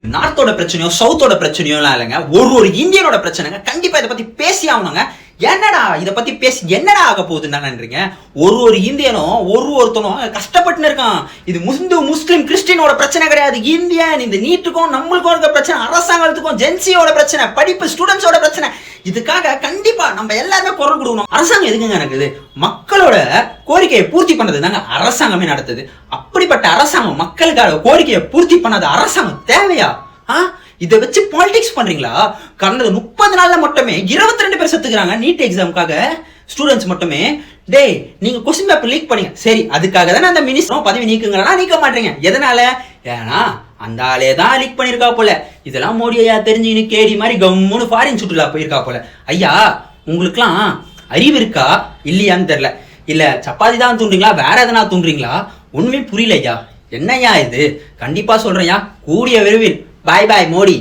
நார்த்தோட பிரச்சனையோ சவுத்தோட பிரச்சனையோ இல்லைங்க, ஒரு இந்தியனோட பிரச்சனைங்க. கண்டிப்பா இதை பத்தி பேசி ஆகணுங்க. என்னடா இதை பத்தி பேசி என்னடா ஆக போகுதுன்னு தானேன்றீங்க. ஒரு இந்தியனும் ஒருத்தனும் கஷ்டப்பட்டு இருக்கான். இது முஸ்லிம் கிறிஸ்டினோட பிரச்சனை கிடையாது. இந்தியன் இந்த நீட்டுக்கும் நம்மளுக்கும் இருக்க பிரச்சனை, அரசாங்கத்துக்கும் ஜென்சியோட பிரச்சனை, படிப்பு ஸ்டூடெண்ட்ஸோட பிரச்சனை. இதுக்காக கண்டிப்பா நம்ம எல்லாருமே குரல் கொடுக்கணும். அரசாங்கம் எதுக்குங்க நடக்குது? மக்களோட கோரிக்கையை பூர்த்தி பண்ணது தாங்க அரசாங்கமே நடத்துது. அப்படிப்பட்ட அரசாங்கம் மக்களுக்காக கோரிக்கையை பூர்த்தி பண்ணாத அரசாங்கம் தேவையா? இதை வச்சு பாலிடிக்ஸ் பண்றீங்களா? கடந்த 30 நாள்ல மட்டுமே 22 பேர் செத்துக்கிறாங்க நீட் எக்ஸாமுக்காக. ஸ்டூடெண்ட்ஸ் மட்டுமே. டேய், நீங்க கொஸ்டின் பேப்பர் லீக் பண்ணீங்க, சரி, அதுக்காக தானே அந்த மினிஸ்டரும் பதவி நீக்குங்களா? நீக்க மாட்டீங்க. எதனால? ஏன்னா அந்த ஆளே தான் லீக் பண்ணிருக்கா போல. இதெல்லாம் மோடி ஐயா தெரிஞ்சுன்னு கேடி மாதிரி கம்முன்னு ஃபாரின் சுற்றுலா போயிருக்கா போல. ஐயா, உங்களுக்குலாம் அறிவு இருக்கா இல்லையான்னு தெரியல. இல்ல சப்பாத்தி தான் தூண்டுறீங்களா, வேற எதனா தூண்டுறீங்களா? ஒண்ணுமே புரியல ஐயா. என்னையா இது? கண்டிப்பா சொல்றேன், கூடிய விரைவில் பாய் பாய் மோடி.